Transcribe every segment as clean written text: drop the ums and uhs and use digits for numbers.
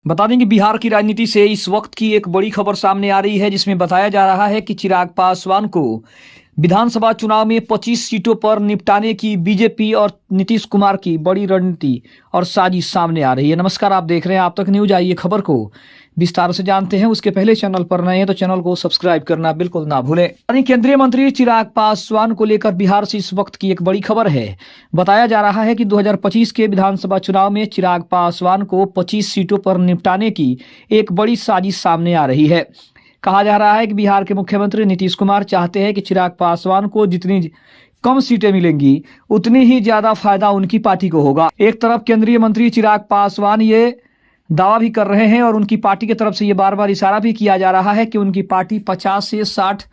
बता दें कि बिहार की राजनीति से इस वक्त की एक बड़ी खबर सामने आ रही है, जिसमें बताया जा रहा है कि चिराग पासवान को विधानसभा चुनाव में 25 सीटों पर निपटाने की बीजेपी और नीतीश कुमार की बड़ी रणनीति और साजिश सामने आ रही है। नमस्कार, आप देख रहे हैं आप तक न्यूज। आइए खबर को विस्तार से जानते हैं। उसके पहले चैनल पर नए हैं तो चैनल को सब्सक्राइब करना बिल्कुल ना भूलें। केंद्रीय मंत्री चिराग पासवान को लेकर बिहार से इस वक्त की एक बड़ी खबर है। बताया जा रहा है कि 2025 के विधानसभा चुनाव में चिराग पासवान को 25 सीटों पर निपटाने की एक बड़ी साजिश सामने आ रही है। कहा जा रहा है कि बिहार के मुख्यमंत्री नीतीश कुमार चाहते हैं कि चिराग पासवान को जितनी कम सीटें मिलेंगी उतनी ही ज्यादा फायदा उनकी पार्टी को होगा। एक तरफ केंद्रीय मंत्री चिराग पासवान ये दावा भी कर रहे हैं और उनकी पार्टी की तरफ से ये बार बार इशारा भी किया जा रहा है कि उनकी पार्टी 50 से 60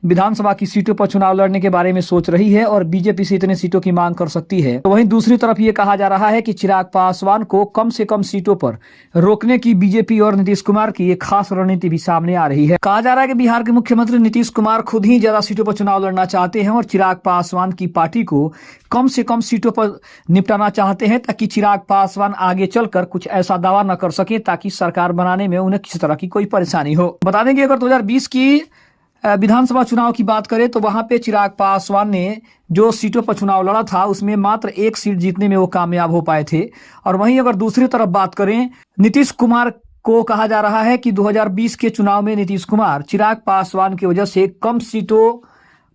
विधानसभा की सीटों पर चुनाव लड़ने के बारे में सोच रही है और बीजेपी से इतने सीटों की मांग कर सकती है। तो वहीं दूसरी तरफ ये कहा जा रहा है कि चिराग पासवान को कम से कम सीटों पर रोकने की बीजेपी और नीतीश कुमार की एक खास रणनीति भी सामने आ रही है। कहा जा रहा है कि बिहार के मुख्यमंत्री नीतीश कुमार खुद ही ज्यादा सीटों पर चुनाव लड़ना चाहते हैं और चिराग पासवान की पार्टी को कम से कम सीटों पर निपटाना चाहते हैं, ताकि चिराग पासवान आगे चलकर कुछ ऐसा दावा न कर सके ताकि सरकार बनाने में उन्हें किसी तरह की कोई परेशानी हो। बता दें कि अगर 2020 की विधानसभा चुनाव की बात करें तो वहां पे चिराग पासवान ने जो सीटों पर चुनाव लड़ा था उसमें मात्र एक सीट जीतने में वो कामयाब हो पाए थे। और वहीं अगर दूसरी तरफ बात करें, नीतीश कुमार को कहा जा रहा है कि 2020 के चुनाव में नीतीश कुमार चिराग पासवान की वजह से कम सीटों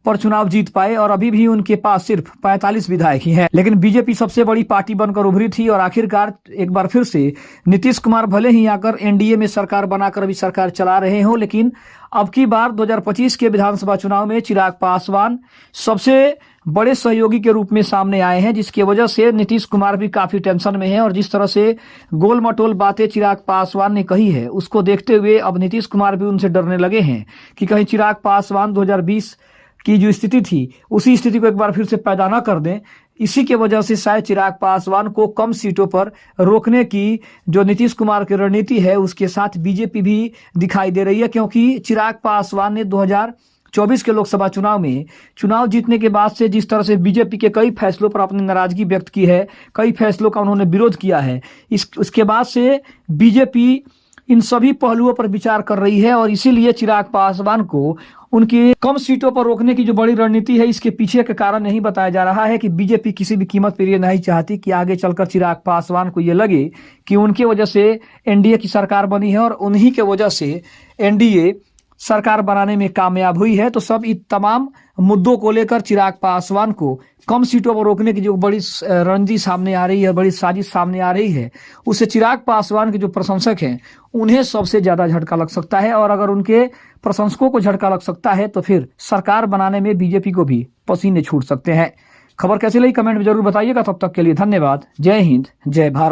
पर चुनाव जीत पाए और अभी भी उनके पास सिर्फ 45 विधायक ही हैं। लेकिन बीजेपी सबसे बड़ी पार्टी बनकर उभरी थी और आखिरकार एक बार फिर से नीतीश कुमार भले ही आकर एनडीए में सरकार बनाकर अभी सरकार चला रहे हो, लेकिन अब की बार 2025 के विधानसभा चुनाव में चिराग पासवान सबसे बड़े सहयोगी के रूप में सामने आए हैं, जिसकी वजह से नीतीश कुमार भी काफी टेंशन में है। और जिस तरह से गोल मटोल बातें चिराग पासवान ने कही है उसको देखते हुए अब नीतीश कुमार भी उनसे डरने लगे हैं कि कहीं चिराग पासवान 2020 की जो स्थिति थी उसी स्थिति को एक बार फिर से पैदा न कर दें। इसी के वजह से शायद चिराग पासवान को कम सीटों पर रोकने की जो नीतीश कुमार की रणनीति है उसके साथ बीजेपी भी दिखाई दे रही है, क्योंकि चिराग पासवान ने 2024 के लोकसभा चुनाव में चुनाव जीतने के बाद से जिस तरह से बीजेपी के कई फैसलों पर अपनी नाराजगी व्यक्त की है, कई फैसलों का उन्होंने विरोध किया है, उसके बाद से बीजेपी इन सभी पहलुओं पर विचार कर रही है और इसीलिए चिराग पासवान को उनकी कम सीटों पर रोकने की जो बड़ी रणनीति है इसके पीछे का कारण नहीं बताया जा रहा है कि बीजेपी किसी भी कीमत पर ये नहीं चाहती कि आगे चलकर चिराग पासवान को ये लगे कि उनके वजह से एनडीए की सरकार बनी है और उन्हीं के वजह से एनडीए सरकार बनाने में कामयाब हुई है। तो सब इन तमाम मुद्दों को लेकर चिराग पासवान को कम सीटों पर रोकने की जो बड़ी रणनीति सामने आ रही है, बड़ी साजिश सामने आ रही है, उससे चिराग पासवान के जो प्रशंसक हैं उन्हें सबसे ज्यादा झटका लग सकता है। और अगर उनके प्रशंसकों को झटका लग सकता है तो फिर सरकार बनाने में बीजेपी को भी पसीने छूट सकते हैं। खबर कैसी लगी कमेंट में जरूर बताइएगा। तब तक के लिए धन्यवाद। जय हिंद, जय भारत।